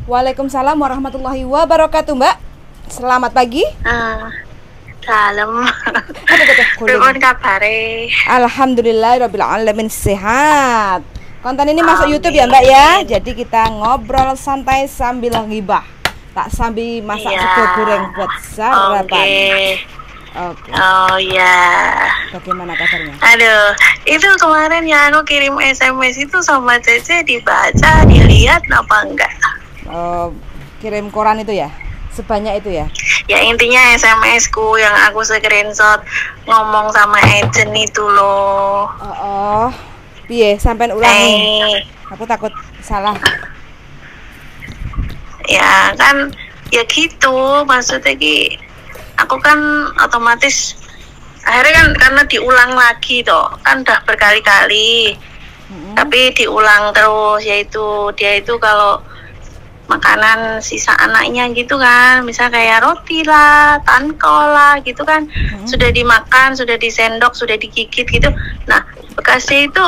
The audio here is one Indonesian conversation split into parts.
Waalaikumsalam warahmatullahi wabarakatuh, Mbak. Selamat pagi. Salam. Pripun kabare? Alhamdulillahirabbil alamin, sehat. Konten ini masuk YouTube ya, Mbak ya. Jadi kita ngobrol santai sambil ngibah. Tak sambil masak sego goreng buat sarapan. Oke. Oh ya. Bagaimana kabarnya? Aduh, itu kemarin yang aku kirim SMS itu sama Cece dibaca, dilihat apa enggak? Kirim koran itu ya? Sebanyak itu ya? Ya intinya SMS ku yang aku screenshot ngomong sama agent itu loh. Piye, sampean ulangi. Aku takut salah. Ya kan, ya gitu maksudnya ki. Aku kan otomatis akhirnya kan karena diulang lagi toh, kan udah berkali-kali. Tapi diulang terus, yaitu dia itu kalau makanan sisa anaknya gitu kan, misal kayak roti lah, tankol lah gitu kan, sudah dimakan, sudah disendok, sudah digigit gitu. Nah bekasnya itu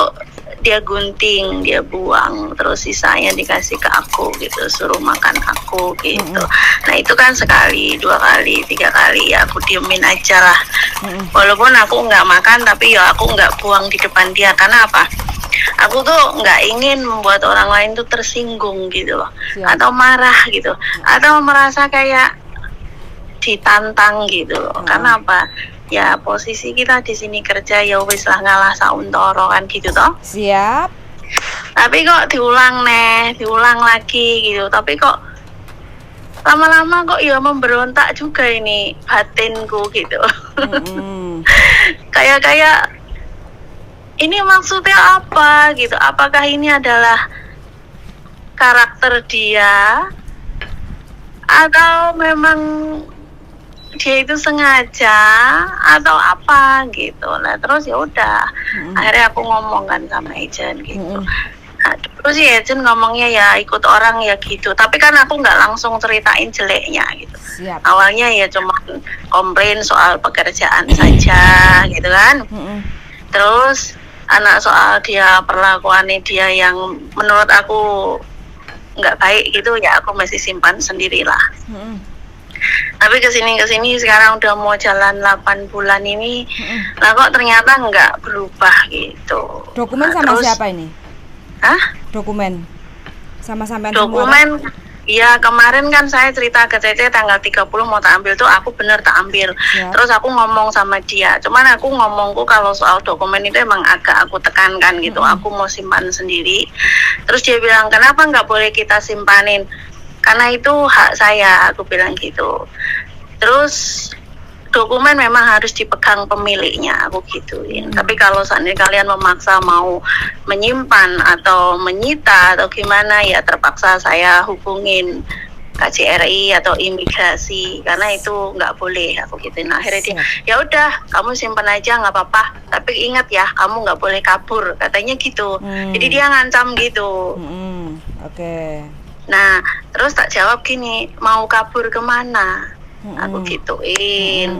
dia gunting, dia buang, terus sisanya dikasih ke aku gitu, suruh makan aku gitu. Nah itu kan sekali, 2 kali, 3 kali, ya aku diemin aja lah. Walaupun aku nggak makan, tapi ya aku nggak buang di depan dia. Karena apa? Aku tuh nggak ingin membuat orang lain tuh tersinggung gitu loh, atau marah gitu, atau merasa kayak ditantang gitu loh. Karena apa? Ya posisi kita di sini kerja ya wis lah ngalah sauntoro kan gitu toh. Siap. Tapi kok diulang lagi gitu. Tapi kok lama-lama kok ya memberontak juga ini batinku gitu. Kayak ini maksudnya apa gitu? Apakah ini adalah karakter dia atau memang dia itu sengaja atau apa gitu? Nah terus ya udah, akhirnya aku ngomong kan sama agent gitu. Nah, terus si agent ngomongnya ya ikut orang ya gitu. Tapi kan aku nggak langsung ceritain jeleknya gitu. Siap. Awalnya ya cuma komplain soal pekerjaan saja gitu kan. Terus anak soal dia perlakuannya dia yang menurut aku nggak baik gitu ya aku masih simpan sendirilah. Tapi kesini sekarang udah mau jalan 8 bulan ini, nah kok ternyata nggak berubah gitu. Dokumen nah, sama terus, siapa ini? Dokumen sama sampean semua? Dokumen ya kemarin kan saya cerita ke Cece tanggal 30 mau tak ambil tuh, aku bener tak ambil. Terus aku ngomong sama dia, cuman aku ngomongku kalau soal dokumen itu emang agak aku tekankan gitu, aku mau simpan sendiri. Terus dia bilang kenapa nggak boleh kita simpanin, karena itu hak saya, aku bilang gitu. Terus dokumen memang harus dipegang pemiliknya, aku gituin. Tapi kalau seandainya kalian memaksa mau menyimpan atau menyita atau gimana, ya terpaksa saya hubungin KJRI atau imigrasi, karena itu nggak boleh, aku gituin. Akhirnya dia, ya udah kamu simpan aja nggak apa-apa, tapi ingat ya kamu nggak boleh kabur, katanya gitu. Jadi dia ngancam gitu. Oke. Nah terus tak jawab gini, mau kabur kemana? Aku gituin.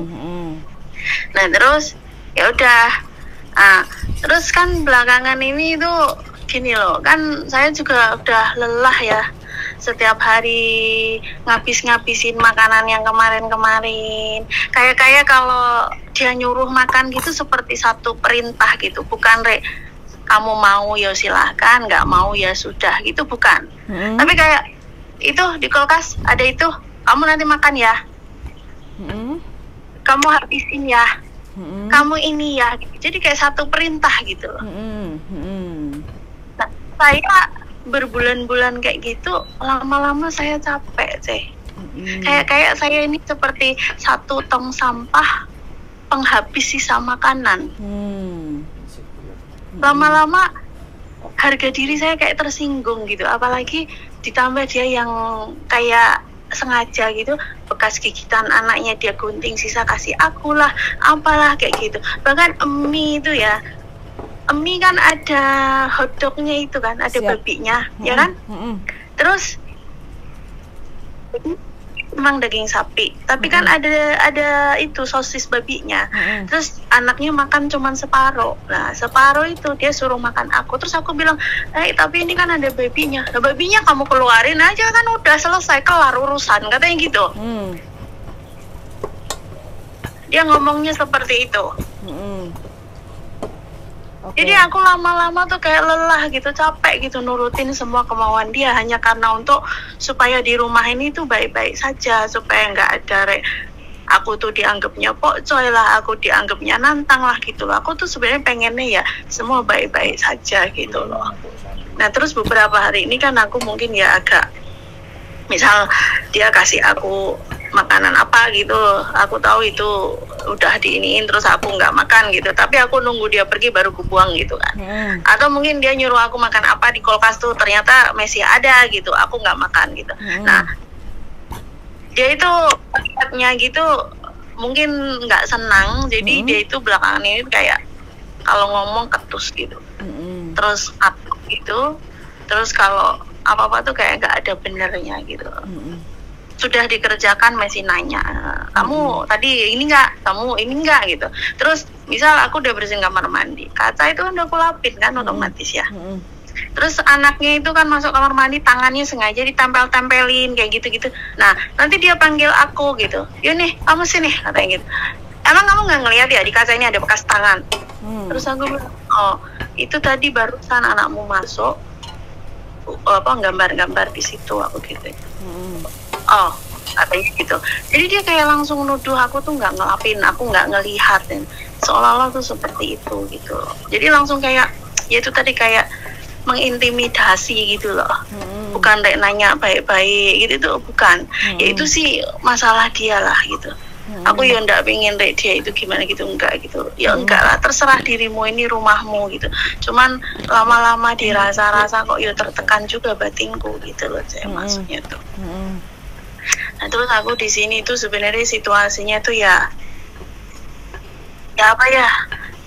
Nah terus ya udah. Nah, terus kan belakangan ini tuh gini loh, kan saya juga udah lelah ya setiap hari ngabis-ngabisin makanan yang kemarin-kemarin. Kayak kalau dia nyuruh makan gitu seperti satu perintah gitu, bukan kamu mau ya silahkan, nggak mau ya sudah gitu, bukan. Tapi kayak itu di kulkas ada itu, kamu nanti makan ya, kamu habisin ya, kamu ini ya, jadi kayak satu perintah gitu loh. Nah, saya berbulan-bulan kayak gitu, lama-lama saya capek sih. Kayak saya ini seperti satu tong sampah penghabis sisa makanan. Lama-lama harga diri saya kayak tersinggung gitu, apalagi ditambah dia yang kayak sengaja gitu, bekas gigitan anaknya dia gunting sisa kasih aku lah, apalah kayak gitu. Bahkan mie itu ya, mie kan ada hotdognya itu kan, ada babinya, ya kan? Terus memang daging sapi, tapi kan ada itu sosis babinya. Terus anaknya makan cuman separuh. Nah, separuh itu dia suruh makan aku. Terus aku bilang, tapi ini kan ada babinya. Nah, babinya kamu keluarin aja kan udah selesai, kelar urusan, katanya gitu. Dia ngomongnya seperti itu. Okay. Jadi aku lama-lama tuh kayak lelah gitu, capek gitu nurutin semua kemauan dia hanya karena untuk supaya di rumah ini tuh baik-baik saja, supaya nggak ada aku tuh dianggapnya pokcoy lah, aku dianggapnya nantang lah gitu loh. Aku tuh sebenarnya pengennya ya semua baik-baik saja gitu loh. Nah terus beberapa hari ini kan aku mungkin ya agak, misal dia kasih aku makanan apa gitu, aku tahu itu udah diiniin terus aku nggak makan gitu, tapi aku nunggu dia pergi baru aku buang gitu kan. Atau mungkin dia nyuruh aku makan apa di kulkas tuh ternyata masih ada gitu, aku nggak makan gitu. Nah dia itu lihatnya gitu mungkin nggak senang, jadi dia itu belakangan ini kayak kalau ngomong ketus gitu, terus apa gitu, terus kalau apa-apa tuh kayak nggak ada benernya gitu. Sudah dikerjakan masih nanya, kamu tadi ini nggak, kamu ini nggak gitu. Terus misal aku udah bersihin kamar mandi, kaca itu kan udah aku lapin kan otomatis ya. Terus anaknya itu kan masuk kamar mandi, tangannya sengaja ditempel-tempelin kayak gitu-gitu. Nah nanti dia panggil aku gitu, yuk nih kamu sini, katanya gitu. Emang kamu nggak ngelihat ya di kaca ini ada bekas tangan? Terus aku bilang, oh itu tadi barusan anakmu masuk, gambar-gambar di situ, aku gitu. Oh, katanya gitu. Jadi dia kayak langsung nuduh aku tuh nggak ngelapin, aku nggak ngelihat, dan seolah-olah tuh seperti itu gitu. Jadi langsung kayak, ya itu tadi kayak mengintimidasi gitu loh. Bukan kayak nanya baik-baik gitu tuh, bukan. Ya itu sih masalah dia lah gitu. Aku ya nggak pengen dia itu gimana gitu, enggak gitu. Ya enggak lah, terserah dirimu, ini rumahmu gitu. Cuman lama-lama dirasa-rasa kok ya tertekan juga batinku gitu loh, saya maksudnya tuh. Nah terus aku di sini tuh sebenarnya situasinya tuh ya apa ya,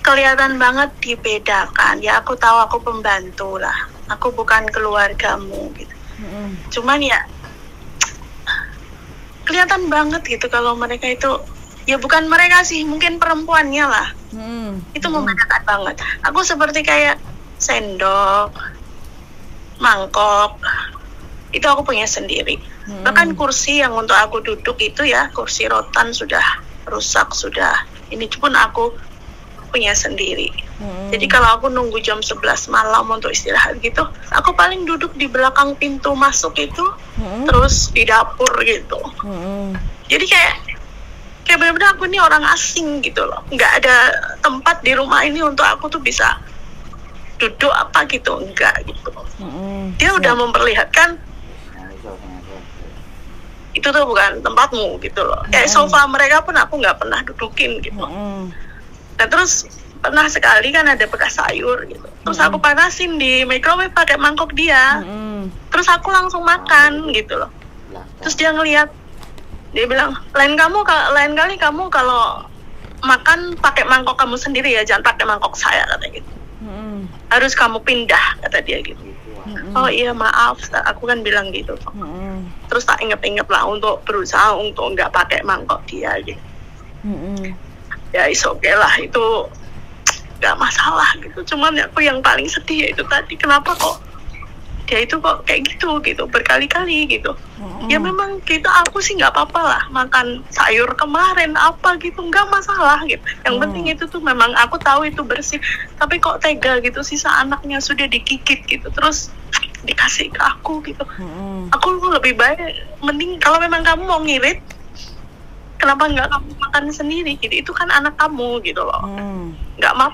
kelihatan banget dibedakan. Ya aku tahu aku pembantu lah, aku bukan keluargamu gitu. Cuman ya kelihatan banget gitu kalau mereka itu, ya bukan mereka sih, mungkin perempuannya lah. Itu membedakan banget. Aku seperti kayak sendok, mangkok, itu aku punya sendiri. Bahkan kursi yang untuk aku duduk itu ya, kursi rotan sudah rusak, sudah ini pun aku punya sendiri. Jadi kalau aku nunggu jam 11 malam untuk istirahat gitu, aku paling duduk di belakang pintu masuk itu, terus di dapur gitu. Jadi kayak benar-benar aku ini orang asing gitu loh, nggak ada tempat di rumah ini untuk aku tuh bisa duduk apa gitu, enggak gitu. Dia udah memperlihatkan itu tuh bukan tempatmu gitu loh. Kayak sofa mereka pun aku nggak pernah dudukin gitu. Dan terus pernah sekali kan ada bekas sayur gitu, terus aku panasin di microwave pakai mangkok dia. Terus aku langsung makan gitu loh. Terus dia ngeliat, dia bilang, lain kali kamu kalau makan pakai mangkok kamu sendiri ya, jangan pakai mangkok saya, kata gitu. Harus kamu pindah, kata dia gitu. Oh iya maaf, aku kan bilang gitu. Terus tak inget-inget lah untuk berusaha untuk nggak pakai mangkok dia gitu. Ya is okay lah, itu nggak masalah gitu. Cuman aku yang paling sedih itu tadi, kenapa kok dia itu kok kayak gitu berkali-kali gitu. Ya memang aku sih nggak apa-apa lah makan sayur kemarin apa gitu, nggak masalah gitu. Yang penting itu tuh memang aku tahu itu bersih, tapi kok tega gitu, sisa anaknya sudah digigit gitu terus dikasih ke aku gitu. Aku lebih baik, mending kalau memang kamu mau ngirit, kenapa nggak kamu makan sendiri gitu, itu kan anak kamu gitu loh. Nggak mau,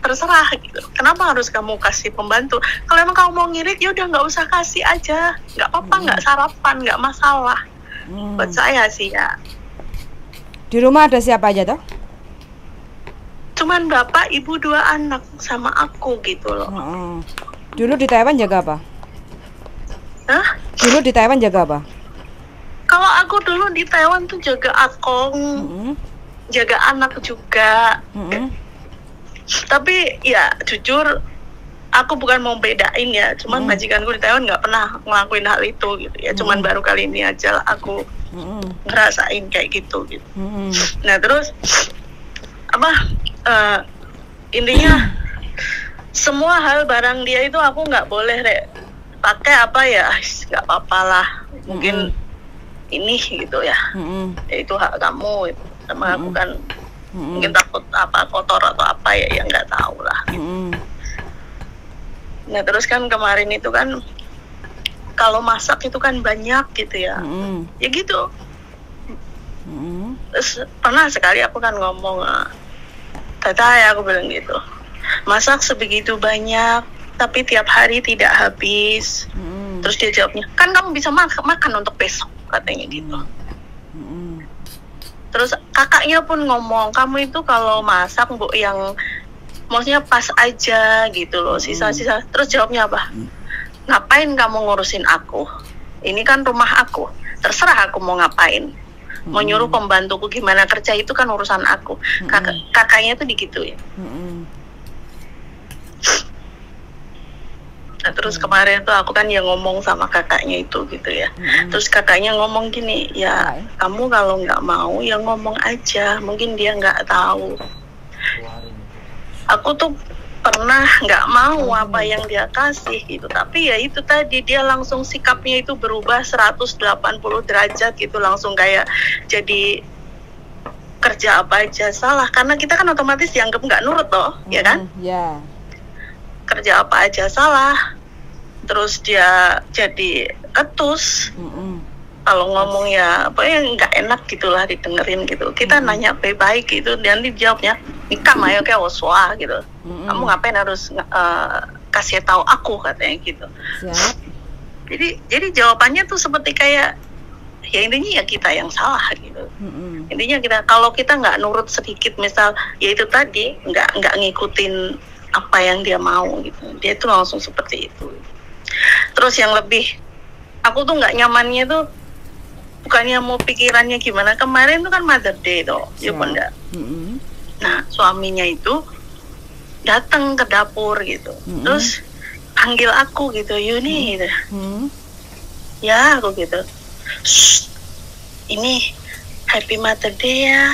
terserah gitu, kenapa harus kamu kasih pembantu? Kalau emang kamu mau ngirit ya udah nggak usah kasih aja, nggak apa-apa, nggak sarapan, nggak masalah. Buat saya sih ya. Di rumah ada siapa aja toh? Cuman bapak, ibu, 2 anak sama aku gitu loh. Dulu di Taiwan jaga apa? Hah? Dulu di Taiwan jaga apa? Kalau aku dulu di Taiwan tuh jaga akong, jaga anak juga. Tapi ya jujur aku bukan mau bedain ya, cuman majikanku di Taiwan nggak pernah ngelakuin hal itu gitu ya, cuman baru kali ini aja lah aku ngerasain kayak gitu. Nah terus apa intinya semua hal barang dia itu aku nggak boleh pakai apa ya, nggak apa-apa lah, mungkin ini gitu ya, itu hak kamu itu. Sama aku kan mungkin takut apa kotor atau apa ya, yang nggak tahu lah. Nah terus kan kemarin itu kan kalau masak itu kan banyak gitu ya, ya gitu. Terus pernah sekali aku kan ngomong, Tata ya aku bilang gitu, masak sebegitu banyak tapi tiap hari tidak habis. Terus dia jawabnya, kan kamu bisa makan untuk besok, katanya gitu. Terus kakaknya pun ngomong, kamu itu kalau masak Bu yang maksudnya pas aja gitu loh, sisa-sisa. Terus jawabnya apa? Ngapain kamu ngurusin aku? Ini kan rumah aku, terserah aku mau ngapain. Mau nyuruh pembantuku gimana kerja itu kan urusan aku. Kakaknya tuh digituin. Nah, terus kemarin tuh aku kan yang ngomong sama kakaknya itu gitu ya. Terus kakaknya ngomong gini, ya kamu kalau nggak mau ya ngomong aja, mungkin dia nggak tahu. Aku tuh pernah nggak mau apa yang dia kasih gitu, tapi ya itu tadi dia langsung sikapnya itu berubah 180 derajat gitu, langsung kayak jadi kerja apa aja salah, karena kita kan otomatis dianggap nggak nurut toh, ya kan? Kerja apa aja salah, terus dia jadi ketus. Kalau ngomong ya apa yang nggak enak gitulah didengerin gitu. Kita nanya baik-baik gitu, dan dijawabnya nikah ayo kayak waswa gitu. Kamu ngapain harus kasih tahu aku, katanya gitu. Jadi jawabannya tuh seperti kayak ya intinya ya kita yang salah gitu. Intinya kalau kita nggak nurut sedikit, misal ya itu tadi nggak ngikutin apa yang dia mau gitu, dia tuh langsung seperti itu. Terus yang lebih aku tuh nggak nyamannya tuh bukannya mau pikirannya gimana, kemarin tuh kan Mother Day tuh ya Bunda. Nah suaminya itu datang ke dapur gitu, terus panggil aku gitu, Yuni gitu. Ya aku gitu, ini Happy Mother Day ya,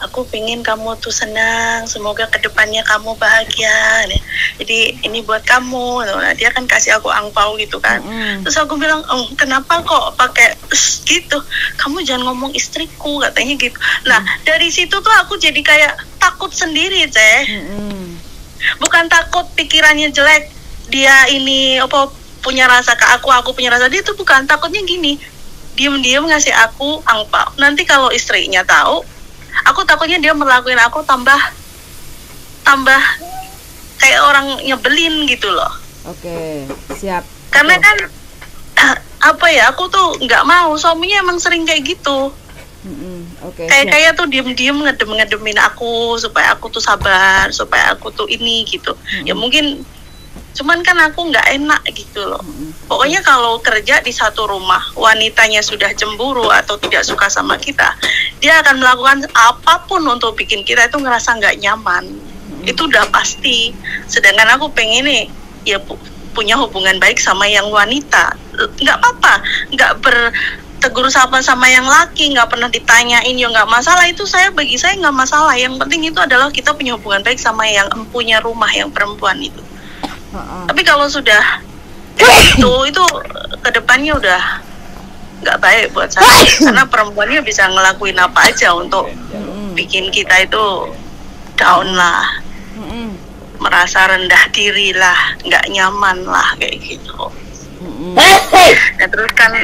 aku pengen kamu tuh senang, semoga kedepannya kamu bahagia nih. Jadi ini buat kamu. Nah, dia kan kasih aku angpau gitu kan. Terus aku bilang, kenapa kok pakai gitu? Kamu jangan ngomong istriku, katanya gitu. Nah dari situ tuh aku jadi kayak takut sendiri teh. Bukan takut pikirannya jelek, dia ini apa punya rasa ke aku punya rasa dia, tuh bukan. Takutnya gini, diem-diem ngasih aku angpau, nanti kalau istrinya tahu, aku takutnya dia melakukan aku tambah kayak orang nyebelin gitu loh. Oke, siap. Karena kan apa ya, aku tuh nggak mau, suaminya emang sering kayak gitu. Kayak tuh diem-diem ngedemin aku supaya aku tuh sabar, supaya aku tuh ini gitu. Ya mungkin cuman kan aku nggak enak gitu loh. Pokoknya kalau kerja di satu rumah, wanitanya sudah cemburu atau tidak suka sama kita, dia akan melakukan apapun untuk bikin kita itu ngerasa nggak nyaman. Itu udah pasti. Sedangkan aku pengen nih ya punya hubungan baik sama yang wanita. Nggak apa-apa, nggak bertegur sapa sama yang laki, nggak pernah ditanyain, ya nggak masalah. Itu bagi saya nggak masalah. Yang penting itu adalah kita punya hubungan baik sama yang punya rumah, yang perempuan itu. Tapi kalau sudah itu kedepannya udah nggak baik buat saya, karena perempuannya bisa ngelakuin apa aja untuk bikin kita itu down lah, merasa rendah diri lah, nggak nyaman lah kayak gitu. Nah terus kan,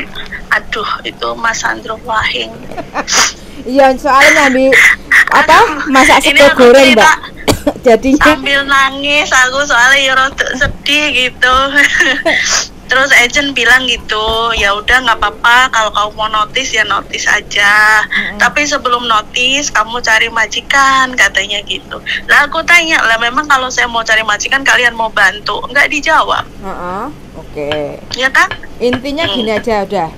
aduh itu Mas Andro Wahing. Iya soalnya di apa masak sego goreng Mbak. Jadinya sambil nangis aku soalnya ya rada sedih gitu. Terus agent bilang gitu, ya udah nggak apa-apa, kalau kamu mau notice ya notice aja. Tapi sebelum notice kamu cari majikan, katanya gitu. Lah aku tanya, lah memang kalau saya mau cari majikan kalian mau bantu? Nggak dijawab. Oke. Ya kan? Intinya gini aja udah.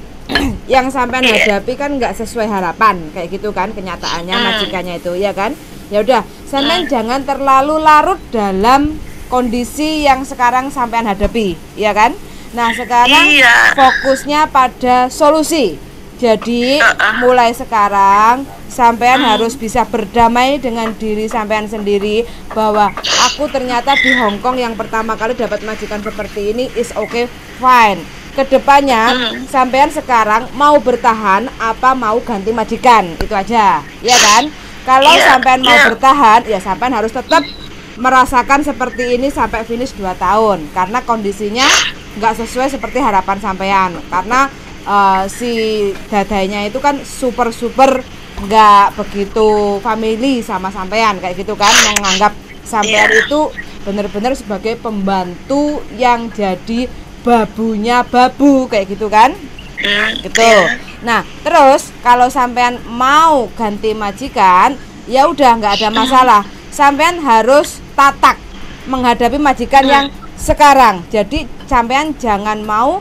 Yang sampean hadapi kan nggak sesuai harapan kayak gitu kan, kenyataannya majikannya itu ya kan. Ya udah, sampean jangan terlalu larut dalam kondisi yang sekarang sampean hadapi, ya kan? Nah, sekarang fokusnya pada solusi. Jadi mulai sekarang sampean harus bisa berdamai dengan diri sampean sendiri bahwa aku ternyata di Hong Kong yang pertama kali dapat majikan seperti ini, is okay, fine. Kedepannya sampean sekarang mau bertahan apa mau ganti majikan, itu aja, ya kan? Kalau sampean mau bertahan, ya sampean harus tetap merasakan seperti ini sampai finish 2 tahun karena kondisinya nggak sesuai seperti harapan sampean, karena si dadainya itu kan super nggak begitu family sama sampean kayak gitu kan, menganggap sampean itu benar-benar sebagai pembantu yang jadi babunya babu kayak gitu kan, gitu. Nah terus kalau sampean mau ganti majikan, ya udah nggak ada masalah, sampean harus tatak menghadapi majikan yang sekarang. Jadi sampean jangan mau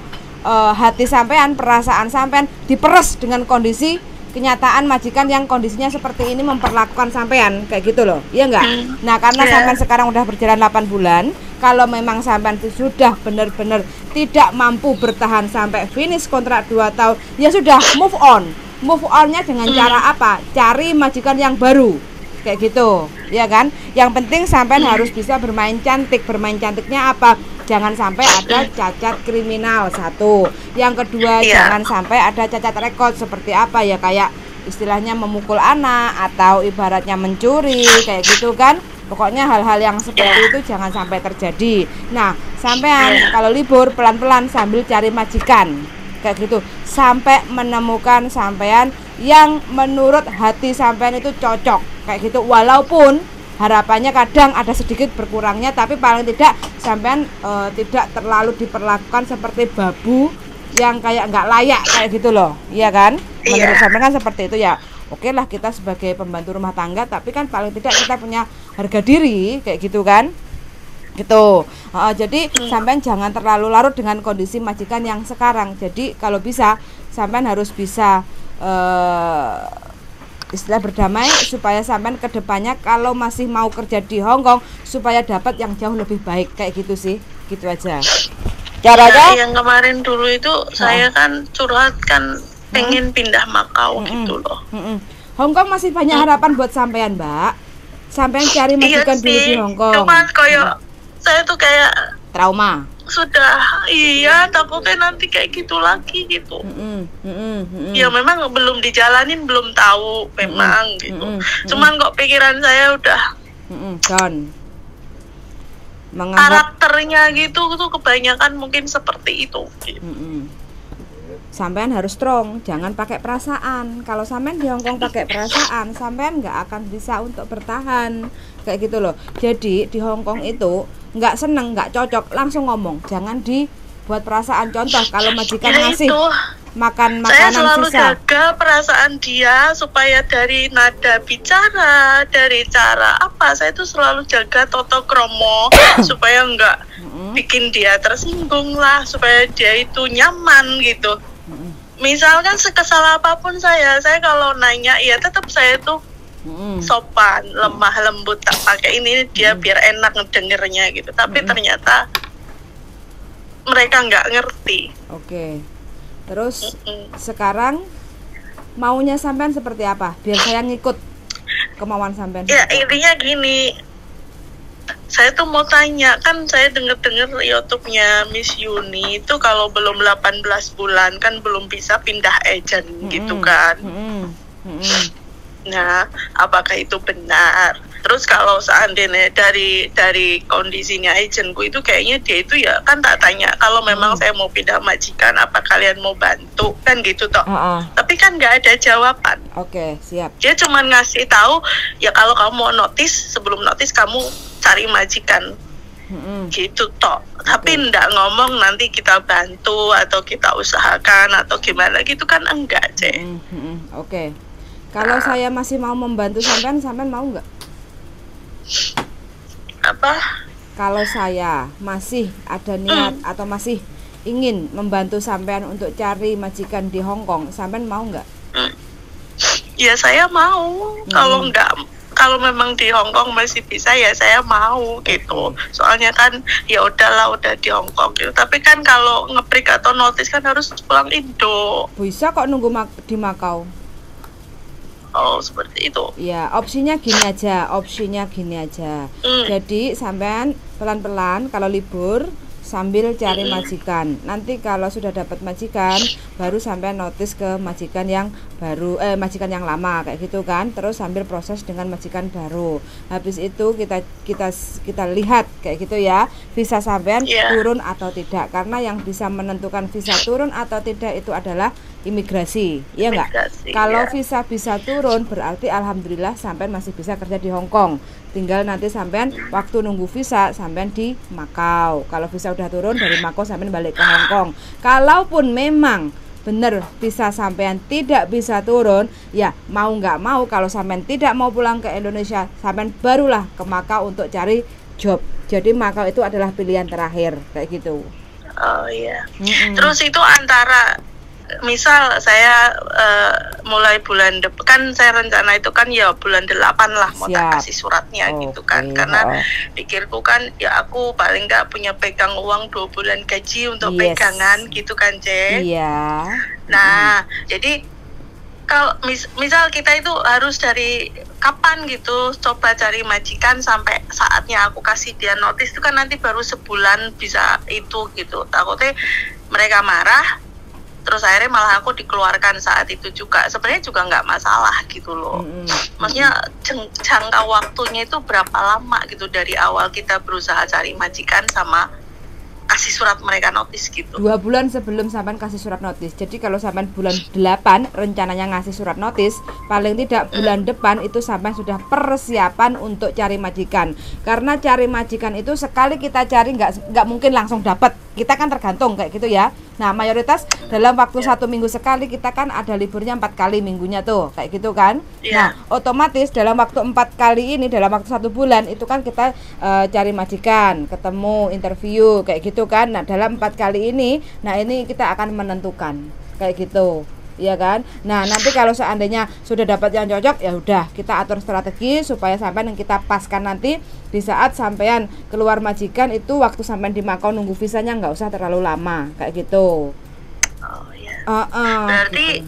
hati sampean, perasaan sampean diperes dengan kondisi kenyataan majikan yang kondisinya seperti ini memperlakukan sampean kayak gitu loh, iya enggak? Nah karena sampean sekarang udah berjalan 8 bulan, kalau memang sampean sudah benar-benar tidak mampu bertahan sampai finish kontrak 2 tahun, ya sudah move on. Move onnya dengan cara apa? Cari majikan yang baru kayak gitu, ya kan? Yang penting sampean harus bisa bermain cantik. Bermain cantiknya apa? Jangan sampai ada cacat kriminal, satu. Yang kedua, jangan sampai ada cacat rekod seperti apa ya, kayak istilahnya memukul anak atau ibaratnya mencuri kayak gitu kan. Pokoknya hal-hal yang seperti itu jangan sampai terjadi. Nah, sampean kalau libur pelan-pelan sambil cari majikan kayak gitu sampai menemukan sampean yang menurut hati sampean itu cocok kayak gitu, walaupun harapannya kadang ada sedikit berkurangnya, tapi paling tidak sampean tidak terlalu diperlakukan seperti babu yang kayak nggak layak kayak gitu loh, iya kan? Menurut sampean kan seperti itu ya. Oke lah, kita sebagai pembantu rumah tangga, tapi kan paling tidak kita punya harga diri kayak gitu kan, gitu. Jadi sampean jangan terlalu larut dengan kondisi majikan yang sekarang. Jadi kalau bisa sampean harus bisa istilah berdamai supaya sampean kedepannya kalau masih mau kerja di Hong Kong supaya dapat yang jauh lebih baik kayak gitu sih, gitu aja caranya. Yang kemarin dulu itu saya kan curhat kan pengen pindah Makau gitu loh. Hong Kong masih banyak harapan buat sampean, Mbak. Sampean cari majikan dulu di Hong Kong. Cuman kayak saya tuh kayak trauma. Sudah, takutnya nanti kayak gitu lagi gitu. Ya memang belum dijalanin, belum tahu memang gitu. Cuman kok pikiran saya udah down. Karakternya gitu tuh kebanyakan mungkin seperti itu. Gitu. Sampean harus strong, jangan pakai perasaan. Kalau sampean di Hong Kong pakai perasaan, sampean nggak akan bisa untuk bertahan kayak gitu loh. Jadi di Hong Kong itu nggak seneng, nggak cocok, langsung ngomong, jangan dibuat perasaan. Contoh kalau majikan ngasih makan makanan saya selalu sisa, jaga perasaan dia supaya dari nada bicara, dari cara apa, saya tuh selalu jaga toto kromo supaya nggak bikin dia tersinggung lah, supaya dia itu nyaman gitu. Misalkan sekesal apapun saya kalau nanya ya tetap saya tuh sopan, lemah lembut, tak pakai ini dia biar enak ngedengernya gitu. Tapi ternyata mereka nggak ngerti. Oke. Terus sekarang maunya sampean seperti apa? Biar saya ngikut kemauan sampean. Ya intinya gini, saya tuh mau tanya, kan saya denger YouTube-nya Miss Yuni itu kalau belum 18 bulan kan belum bisa pindah agent gitu kan. Nah, apakah itu benar? Terus kalau seandainya dari kondisinya agentku itu kayaknya dia itu ya kan tak tanya kalau memang saya mau pindah majikan apa kalian mau bantu kan gitu toh. Tapi kan nggak ada jawaban. Oke, siap. Dia cuma ngasih tahu ya kalau kamu mau notice, sebelum notice kamu cari majikan. Gitu toh. Tapi ndak ngomong nanti kita bantu atau kita usahakan atau gimana gitu kan enggak, Cek. Oke. Kalau saya masih mau membantu sampean mau nggak? Apa? Kalau saya masih ada niat atau masih ingin membantu sampean untuk cari majikan di Hong Kong, sampean mau nggak? Ya saya mau. kalau memang di Hong Kong masih bisa ya saya mau gitu. Soalnya kan ya udahlah udah di Hong Kong gitu. Tapi kan kalau nge-break atau notice kan harus pulang Indo. Bisa kok nunggu di Makau. Oh seperti itu. Ya, opsinya gini aja. Jadi sampean pelan-pelan kalau libur sambil cari majikan. Nanti kalau sudah dapat majikan, baru sampai notice ke majikan yang baru, majikan yang lama kayak gitu kan. Terus sambil proses dengan majikan baru. Habis itu kita lihat kayak gitu ya, visa sampean turun atau tidak. Karena yang bisa menentukan visa turun atau tidak itu adalah imigrasi, ya enggak? Kalau visa bisa turun berarti alhamdulillah sampean masih bisa kerja di Hong Kong. Tinggal nanti sampean waktu nunggu visa sampean di Makau. Kalau visa udah turun dari Makau sampean balik ke Hong Kong. Kalaupun memang benar visa sampean tidak bisa turun, ya mau nggak mau kalau sampean tidak mau pulang ke Indonesia, sampean barulah ke Makau untuk cari job. Jadi Makau itu adalah pilihan terakhir kayak gitu. Oh iya. Terus itu antara misal saya mulai bulan depan kan saya rencana itu kan ya bulan 8 lah mau tak kasih suratnya gitu kan, karena pikirku kan ya aku paling nggak punya pegang uang 2 bulan gaji untuk pegangan gitu kan Cek. Iya. Nah jadi kalau misal kita itu harus dari kapan gitu coba cari majikan sampai saatnya aku kasih dia notice itu kan nanti baru sebulan bisa itu gitu, takutnya mereka marah terus akhirnya malah aku dikeluarkan saat itu juga. Sebenarnya juga nggak masalah gitu loh. Maksudnya jangka waktunya itu berapa lama gitu dari awal kita berusaha cari majikan sama kasih surat mereka notice gitu. 2 bulan sebelum sampean kasih surat notice. Jadi kalau sampean bulan 8 rencananya ngasih surat notice, paling tidak bulan depan itu sampean sudah persiapan untuk cari majikan. Karena cari majikan itu sekali kita cari nggak mungkin langsung dapat. Kita kan tergantung kayak gitu ya. Nah mayoritas dalam waktu 1 minggu sekali kita kan ada liburnya 4 kali minggunya tuh kayak gitu kan. Nah otomatis dalam waktu 4 kali ini dalam waktu 1 bulan itu kan kita cari majikan, ketemu, interview kayak gitu kan. Nah dalam 4 kali ini, nah ini kita akan menentukan kayak gitu. Iya kan? Nah, nanti kalau seandainya sudah dapat yang cocok, ya udah kita atur strategi supaya sampean yang kita paskan nanti di saat sampean keluar majikan itu waktu sampean di Makau nunggu visanya nggak usah terlalu lama kayak gitu. Oh iya. Gitu.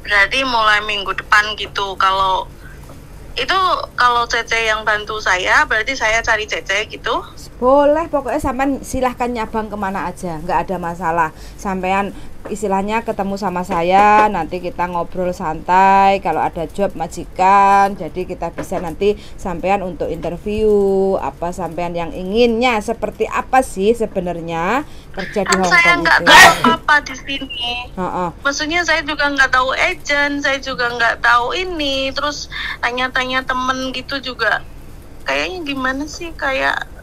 Berarti mulai minggu depan gitu. Kalau Cece yang bantu saya, berarti saya cari Cece gitu. Boleh, pokoknya sampean silahkan nyabang kemana aja, nggak ada masalah. Sampean istilahnya ketemu sama saya, nanti kita ngobrol santai. Kalau ada job majikan, jadi kita bisa nanti sampean untuk interview apa sampean yang inginnya, seperti apa sih sebenarnya kerja di Hong Kong itu. Saya nggak tahu apa di sini. Maksudnya saya juga nggak tahu agent, saya juga nggak tahu ini. Terus tanya-tanya temen gitu juga. Kayaknya gimana sih kayak.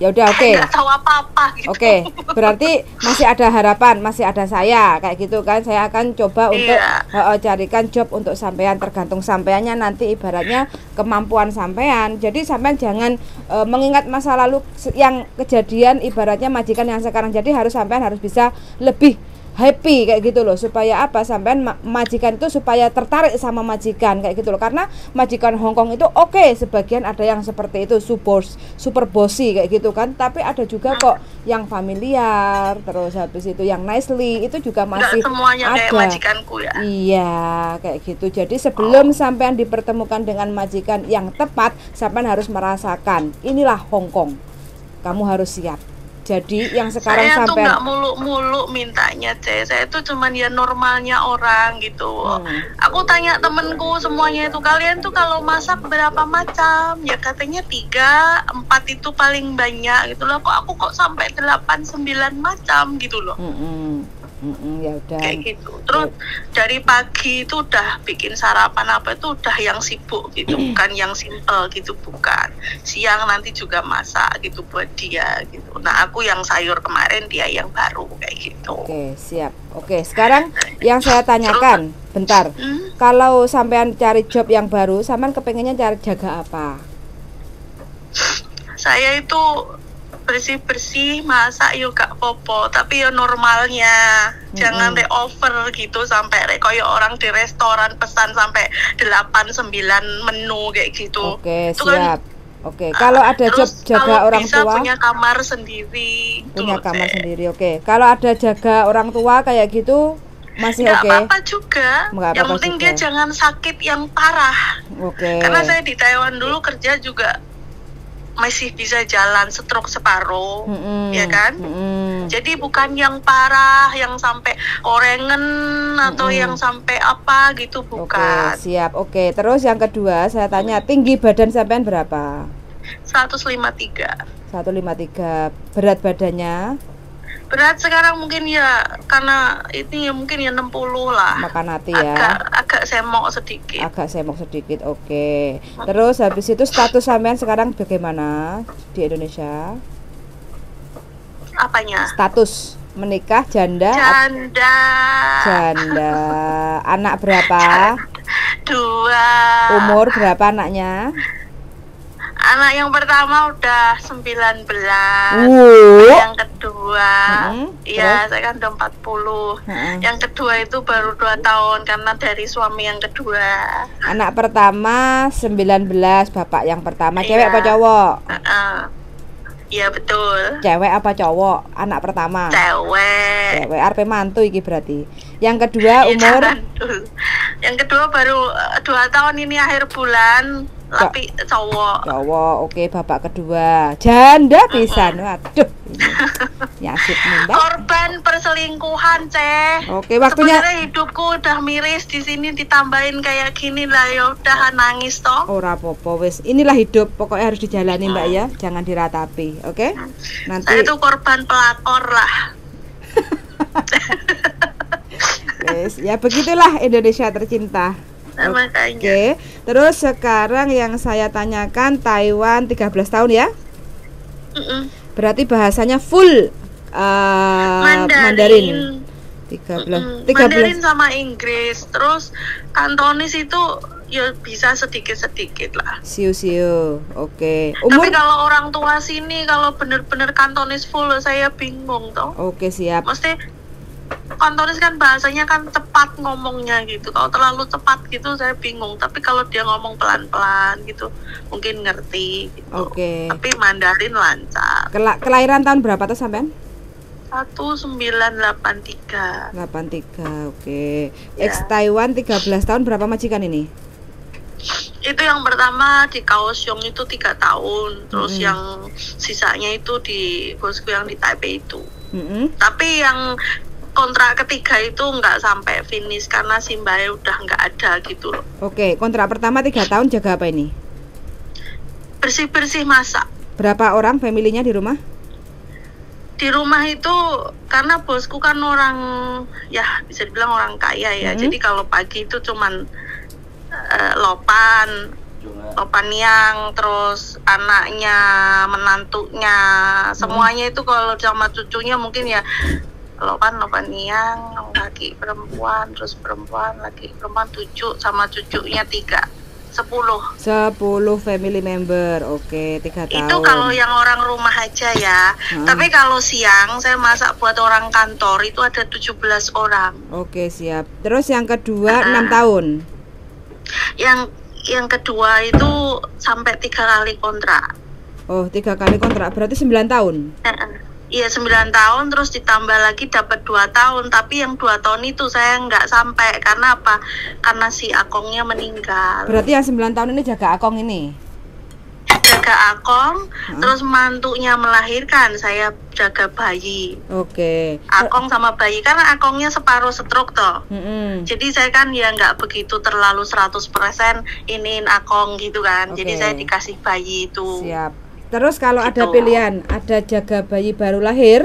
Ya udah oke. Nggak tahu apa-apa gitu. Oke, berarti masih ada harapan, masih ada saya kayak gitu kan. Saya akan coba untuk carikan job untuk sampean, tergantung sampeannya nanti ibaratnya kemampuan sampean. Jadi sampean jangan mengingat masa lalu yang kejadian ibaratnya majikan yang sekarang. Jadi sampean harus bisa lebih happy kayak gitu loh, supaya apa sampean majikan itu supaya tertarik sama majikan kayak gitu loh. Karena majikan Hong Kong itu sebagian ada yang seperti itu super bossy kayak gitu kan, tapi ada juga kok yang familiar, terus habis itu yang nicely itu juga masih nggak semuanya ada kayak majikanku ya. Iya kayak gitu. Jadi sebelum sampean dipertemukan dengan majikan yang tepat, sampean harus merasakan inilah Hong Kong, kamu harus siap. Jadi yang sekarang saya sampai tuh nggak muluk-muluk mintanya saya tuh cuman ya normalnya orang gitu. Aku tanya temenku semuanya itu, kalian tuh kalau masak berapa macam? Ya katanya 3, 4 itu paling banyak gitu loh. Kok sampai 8, 9 macam gitu loh. Ya udah. Kayak gitu. Terus dari pagi itu udah bikin sarapan apa itu udah yang sibuk gitu, bukan yang simple gitu, bukan. Siang nanti juga masak gitu buat dia gitu. Nah aku yang sayur kemarin, dia yang baru kayak gitu. Oke siap. Oke sekarang yang saya tanyakan, bentar. Kalau sampean cari job yang baru, sampean kepengennya cari jaga apa? Saya itu bersih-bersih, masak yo gak popo, tapi yo normalnya. Jangan over gitu sampai koyo orang di restoran pesan sampai 8-9 menu kayak gitu. Oke, Itu siap. Oke, kalau ada terus jaga kalau orang bisa tua, punya kamar sendiri. punya tuh, kamar Teh. sendiri. Oke, kalau ada jaga orang tua kayak gitu masih Nggak oke. apa-apa juga. Nggak Yang apa-apa penting juga. dia jangan sakit yang parah. Oke. Karena saya di Taiwan dulu kerja juga masih bisa jalan stroke separuh, ya kan? Jadi bukan yang parah, yang sampai orengan atau yang sampai apa gitu, Oke, bukan. siap. Oke, terus yang kedua saya tanya, tinggi badan sampean berapa? 153. 153. Berat badannya? Berat sekarang mungkin ya karena ini ya mungkin ya 60 lah. Makan hati ya. Agak semok sedikit. Agak semok sedikit. Oke. Terus habis itu status sampean sekarang bagaimana di Indonesia? Apanya? Status menikah, janda? Janda. Janda. Anak berapa? 2. Umur berapa anaknya? Anak yang pertama udah 19. Yang kedua, iya saya kan udah 40. Yang kedua itu baru 2 tahun karena dari suami yang kedua. Anak pertama 19, bapak yang pertama. Cewek apa cowok? Iya betul. Cewek apa cowok? Anak pertama. Cewek. Cewek. Arpe mantu iki berarti. Yang kedua umur? Yang kedua baru 2 tahun ini akhir bulan. Tapi cowok. Cowok, oke, bapak kedua. Janda pisan. Waduh. Nyasip nih, Mbak. Korban perselingkuhan, Ceh. Oke, waktunya. Sebenarnya hidupku udah miris, di sini ditambahin kayak gini lah, ya udah nangis toh. Ora apa-apa wis. Inilah hidup, pokoknya harus dijalani, Mbak ya. Jangan diratapi, oke? Nanti saya itu korban pelakor lah. Wis, ya begitulah Indonesia tercinta. Oke, terus sekarang yang saya tanyakan Taiwan 13 tahun ya? Berarti bahasanya full Mandarin. 13. Mandarin sama Inggris. Terus Kantonis itu ya bisa sedikit-sedikit lah. Siu-siu. Oke. Tapi kalau orang tua sini kalau bener-bener Kantonis full saya bingung toh. Oke, siap. Mesti Kantonis kan bahasanya kan cepat ngomongnya gitu. Kalau terlalu cepat gitu saya bingung. Tapi kalau dia ngomong pelan-pelan gitu mungkin ngerti gitu. Oke. Tapi Mandarin lancar. Kelahiran tahun berapa tuh sampean? 1983. 83. Oke. Ya. Ex Taiwan 13 tahun, berapa majikan ini? Itu yang pertama di Kaohsiung itu 3 tahun. Terus yang sisanya itu di bosku yang di Taipei itu. Tapi yang kontrak ketiga itu nggak sampai finish karena si Mbak udah nggak ada gitu loh. Oke, kontrak pertama 3 tahun jaga apa ini? Bersih-bersih masak. Berapa orang familinya di rumah? Di rumah itu karena bosku kan orang ya bisa dibilang orang kaya ya. Jadi kalau pagi itu cuman lopan yang terus anaknya, menantunya, semuanya itu kalau sama cucunya mungkin ya lopan yang laki perempuan, terus perempuan laki perempuan 7 sama cucunya 10 family member. Oke, 3 tahun. Itu kalau yang orang rumah aja ya. Tapi kalau siang saya masak buat orang kantor itu ada 17 orang. Oke, siap. Terus yang kedua 6 tahun. Yang kedua itu sampai 3 kali kontrak. Oh, 3 kali kontrak berarti 9 tahun. Iya 9 tahun terus ditambah lagi dapat 2 tahun. Tapi yang 2 tahun itu saya nggak sampai karena apa? Karena si akongnya meninggal. Berarti yang 9 tahun ini jaga akong ini? Jaga akong, terus mantunya melahirkan, saya jaga bayi. Oke. Akong sama bayi karena akongnya separuh stroke toh. Jadi saya kan ya nggak begitu terlalu 100% iniin akong gitu kan. Jadi saya dikasih bayi itu. Siap. Terus kalau gitu. ada pilihan, ada jaga bayi baru lahir,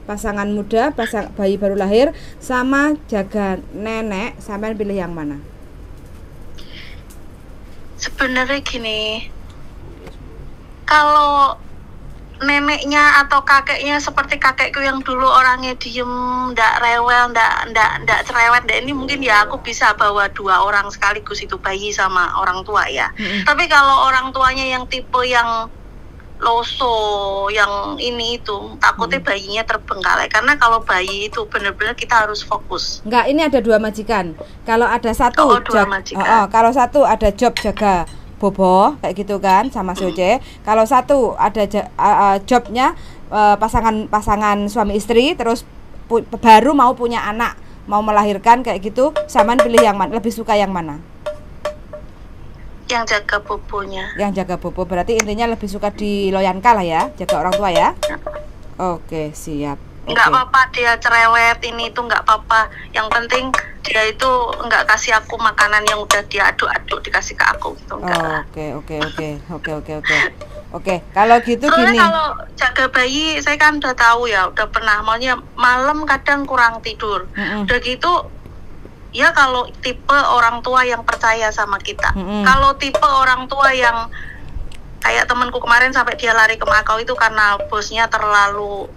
pasangan muda, bayi baru lahir, sama jaga nenek, sampean pilih yang mana? Sebenarnya gini, kalau neneknya atau kakeknya seperti kakekku yang dulu orangnya diem, ndak rewel, ndak cerewet, ini mungkin ya aku bisa bawa 2 orang sekaligus itu bayi sama orang tua ya. Tapi kalau orang tuanya yang tipe yang loso yang ini itu takutnya bayinya terbengkalai, karena kalau bayi itu benar-benar kita harus fokus. Enggak, ini ada 2 majikan. Kalau ada satu kalau satu ada job jaga bobo kayak gitu kan sama si Oce. Kalau satu ada jobnya pasangan suami istri, terus baru mau punya anak, mau melahirkan kayak gitu, Saman pilih yang mana? Lebih suka yang mana? Yang jaga bobonya. Yang jaga bobo, berarti intinya lebih suka di Loyanka lah ya, jaga orang tua ya. Oke, siap. Nggak apa-apa dia cerewet ini itu nggak apa-apa. Yang penting dia itu nggak kasih aku makanan yang udah dia aduk-aduk dikasih ke aku gitu. Oke, kalau gitu soalnya gini. Kalau jaga bayi saya kan udah tahu ya, udah pernah, maunya malam kadang kurang tidur. Udah gitu ya, kalau tipe orang tua yang percaya sama kita. Kalau tipe orang tua yang kayak temanku kemarin sampai dia lari ke Makau itu karena bosnya terlalu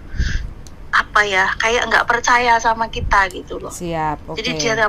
apa ya, kayak nggak percaya sama kita gitu loh. Siap. Oke. Jadi dia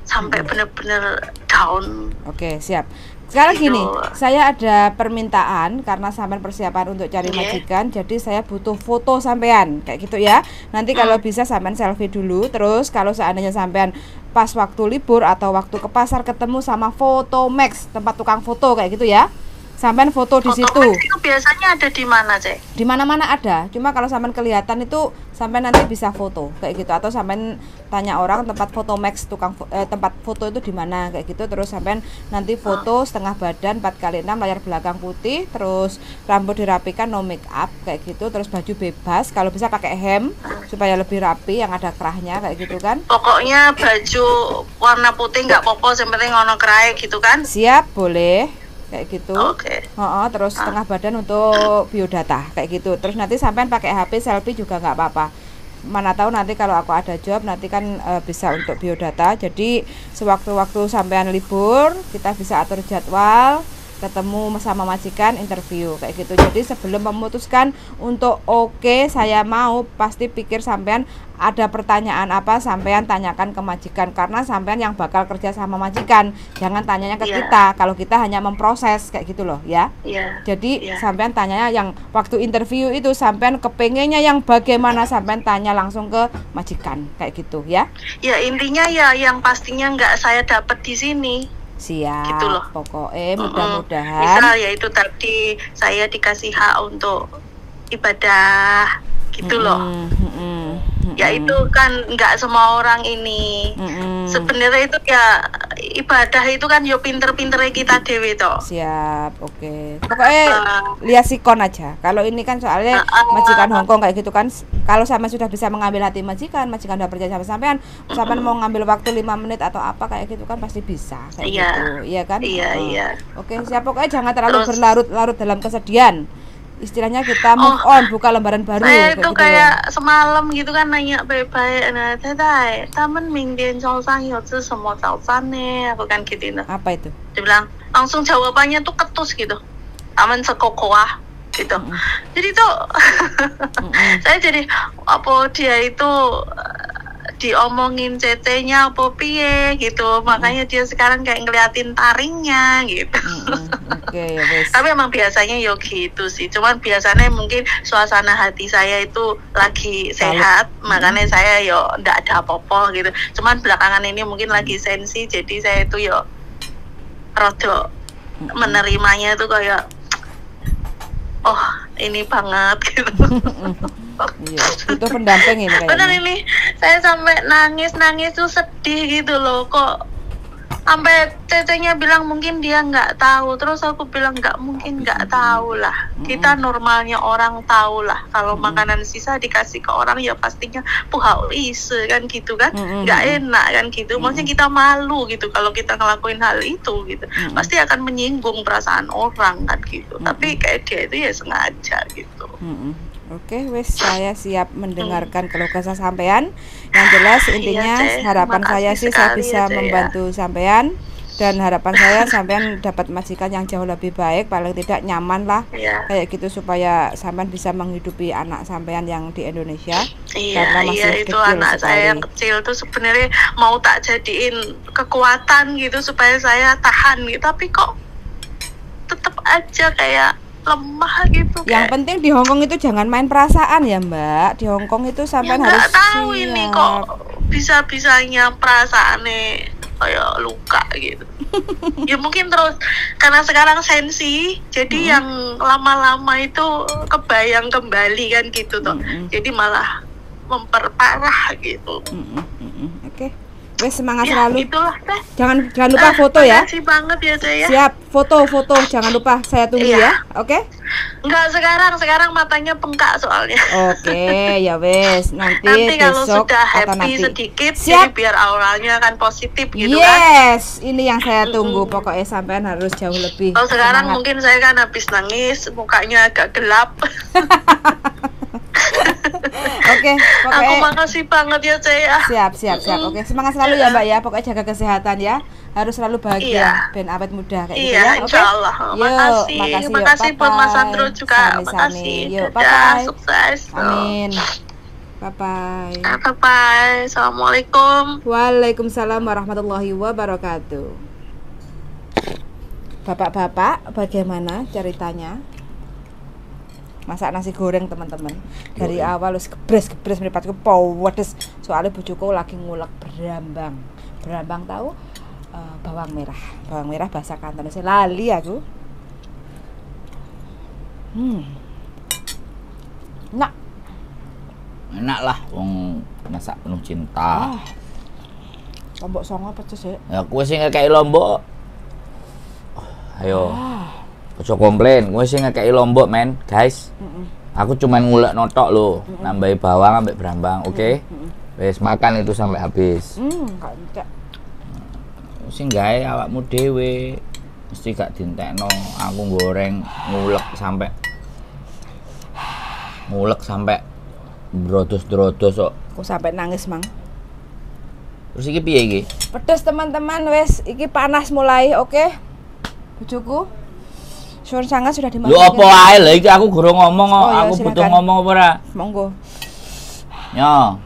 sampai bener-bener down. Oke, siap. Sekarang gini, saya ada permintaan karena sampean persiapan untuk cari majikan, jadi saya butuh foto sampean kayak gitu ya. Nanti kalau bisa sampean selfie dulu, terus kalau seandainya sampean pas waktu libur atau waktu ke pasar ketemu sama Foto Max, tempat tukang foto kayak gitu ya. Sampean foto di situ. Itu biasanya ada di mana, Cek? Di mana-mana ada. Cuma kalau sampean kelihatan itu sampean nanti bisa foto kayak gitu, atau sampean tanya orang tempat Foto Max tempat foto itu di mana kayak gitu, terus sampean nanti foto setengah badan 4x6, layar belakang putih, terus rambut dirapikan, no make up kayak gitu, terus baju bebas, kalau bisa pakai hem supaya lebih rapi yang ada kerahnya kayak gitu kan. Pokoknya baju warna putih nggak apa-apa, yang penting ono kerai gitu kan. Siap, boleh kayak gitu. Terus setengah badan untuk biodata kayak gitu. Terus nanti sampean pakai HP selfie juga nggak apa-apa. Mana tahu nanti kalau aku ada job nanti kan bisa untuk biodata. Jadi sewaktu-waktu sampean libur kita bisa atur jadwal, ketemu sama majikan, interview kayak gitu. Jadi sebelum memutuskan untuk oke saya mau, pasti pikir sampean ada pertanyaan apa, sampean tanyakan ke majikan, karena sampean yang bakal kerja sama majikan, jangan tanyanya ke kita kalau kita hanya memproses kayak gitu loh ya. Jadi sampean tanyanya yang waktu interview itu sampean kepengennya yang bagaimana, sampean tanya langsung ke majikan kayak gitu ya. Ya intinya ya yang pastinya nggak saya dapat di sini. Siap, gitu loh. Pokoknya mudah-mudahan. Misal ya itu tadi saya dikasih hak untuk ibadah gitu loh. Ya itu kan nggak semua orang ini. Sebenarnya itu ya ibadah itu kan yo pinter-pinternya kita dewe toh. Siap, oke. Pokoknya lihat sikon aja. Kalau ini kan soalnya majikan Hongkong kayak gitu kan. Kalau sama sudah bisa mengambil hati majikan udah percaya sama sampean, sampean mau ngambil waktu 5 menit atau apa kayak gitu kan pasti bisa kayak gitu. Iya kan? Iya. Oke, siap, pokoknya jangan terlalu berlarut-larut dalam kesedihan. Istilahnya kita move on, buka lembaran baru. Saya itu kayak semalam gitu kan nanya baik-baik, nah Teteh, taman mingdian songsang youtsu semua sausan nih, aku kan gitu. Apa itu? Dia bilang langsung jawabannya tuh ketus gitu, taman sekokoah gitu. Jadi tuh saya jadi apa dia itu diomongin CC-nya apa piye gitu, makanya dia sekarang kayak ngeliatin taringnya gitu. Okay, ya tapi emang biasanya yo gitu sih, cuman biasanya mungkin suasana hati saya itu lagi sehat, makanya saya yo ndak ada apa-apa gitu. Cuman belakangan ini mungkin lagi sensi, jadi saya itu yo rada menerimanya tuh kayak oh ini banget gitu. Iya, itu pendamping ini kayaknya. Bener ini, saya sampai nangis tuh sedih gitu loh, kok sampai cecenya bilang mungkin dia nggak tahu, terus aku bilang nggak mungkin nggak tahu lah, kita normalnya orang tahu lah kalau makanan sisa dikasih ke orang ya pastinya puhau ise kan gitu kan, nggak enak kan gitu, maksudnya kita malu gitu kalau kita ngelakuin hal itu gitu, pasti akan menyinggung perasaan orang kan gitu, tapi kayak dia itu ya sengaja gitu. Oke, wes saya siap mendengarkan keluh kesah sampean. Yang jelas intinya harapan saya sih saya bisa membantu sampean, dan harapan saya sampean dapat majikan yang jauh lebih baik, paling tidak nyaman lah kayak gitu, supaya sampean bisa menghidupi anak sampean yang di Indonesia. Karena masih itu anak sekali. Saya kecil tuh sebenarnya mau tak jadiin kekuatan gitu supaya saya tahan gitu, tapi kok tetap aja kayak lemah gitu. Yang penting di Hongkong itu jangan main perasaan ya Mbak. Di Hongkong itu sampai harus nggak tahu siap. ini kok bisa-bisanya perasaannya kayak luka gitu. Ya mungkin terus karena sekarang sensi, jadi yang lama-lama itu kebayang kembali kan gitu toh. Jadi malah memperparah gitu. Oke. Wes semangat Ya, selalu. itulah teh. Jangan lupa foto ya. Makasih banget ya teh ya. Siap, foto jangan lupa saya tunggu Iya. ya. Oke? Enggak sekarang matanya bengkak soalnya. Oke, ya wes. Nanti Kalau besok sudah atau happy nanti. sedikit, Siap. jadi biar auranya kan positif gitu kan. Yes, ini yang saya tunggu. Pokoknya sampean harus jauh lebih. Kalau sekarang semangat. mungkin saya kan habis nangis, mukanya agak gelap. Oke, Aku pokoknya makasih banget ya saya. siap. Oke, semangat selalu ya Mbak ya. Pokoknya jaga kesehatan ya. Harus selalu bahagia. Iya. Ben awet muda kayak gitu Iya, ya. Oke. insya Allah. Yuk, Makasih buat Mas bye-bye. Sandro juga. Sami-sami. Makasih. Yuk, Dadah, bye-bye. sukses. Amin. Bye-bye. Bye-bye. Assalamualaikum. Waalaikumsalam warahmatullahi wabarakatuh. Bapak-bapak, bagaimana ceritanya? Masak nasi goreng teman-teman. Dari awal wis gebres mripatku pedes. Soalnya bojoku lagi ngulek berambang. Berambang tahu? Bawang merah. Bawang merah bahasa Kantonesnya lali aku. Nah, enak lah wong masak penuh cinta. lombok songo pedes ya. Ya kowe sing ngekeki lombok. Ayo. Ojo komplain, kowe sing ngekeki lombok men, guys. Aku cuman ngulek notok lho, nambahi bawang ambek brambang, oke? Wes makan itu sampai habis. Kancak. Sing gawe awakmu dhewe. Mesti gak dintekno, aku goreng ngulek sampai brodos-brodos kok. Aku sampai nangis mang. Terus iki piye iki? Pedes teman-teman, wes iki panas mulai, oke? Bojoku. Suara sangat sudah dimasak. Lho apa ae lho iki aku guru ngomong kok. Oh, iya, Aku silakan. butuh ngomong apa ora? Monggo. Ya.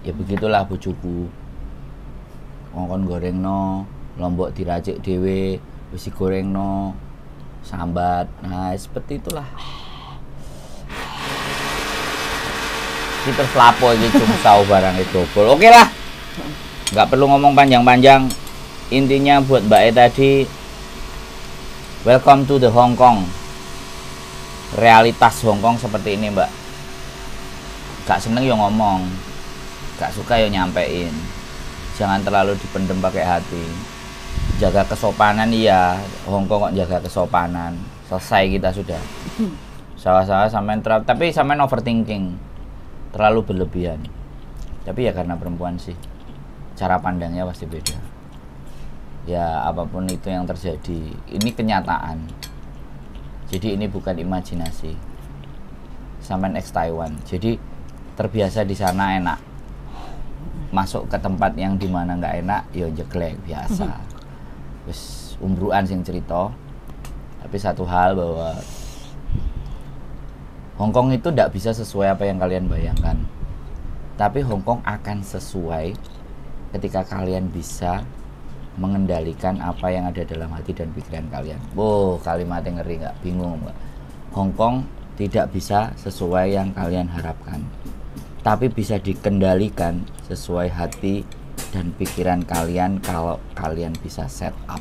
Ya begitulah bojoku. Ngongkon gorengno, lombok diracik dhewe, wis digorengno, sambat. Nah, seperti itulah. Iki terus lapo iki cuma barang itu dobol. Oke lah. Nggak perlu ngomong panjang-panjang. Intinya buat Mbak E tadi, welcome to the Hong Kong. Realitas Hong Kong seperti ini Mbak. Gak seneng yo ngomong, gak suka yo nyampein. Jangan terlalu dipendem pakai hati. Jaga kesopanan iya, Hong Kong kok jaga kesopanan. Selesai kita sudah. Salah-salah sampean tapi sampean overthinking. Terlalu berlebihan. Tapi ya karena perempuan sih. Cara pandangnya pasti beda. Ya apapun itu yang terjadi, ini kenyataan. Jadi ini bukan imajinasi. Sampean ex Taiwan, jadi terbiasa di sana enak. Masuk ke tempat yang dimana nggak enak, ya jeglek biasa. Terus umbruan sing cerita. Tapi satu hal bahwa Hong Kong itu tidak bisa sesuai apa yang kalian bayangkan. Tapi Hong Kong akan sesuai ketika kalian bisa mengendalikan apa yang ada dalam hati dan pikiran kalian. Kalimatnya ngeri nggak? Bingung nggak? Hong Kong tidak bisa sesuai yang kalian harapkan, tapi bisa dikendalikan sesuai hati dan pikiran kalian kalau kalian bisa set up.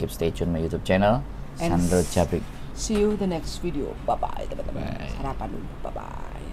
Keep stay tune my YouTube channel, Sandro Jabrik. See you the next video. Bye bye teman-teman. Bye. Sarapan dulu. Bye bye.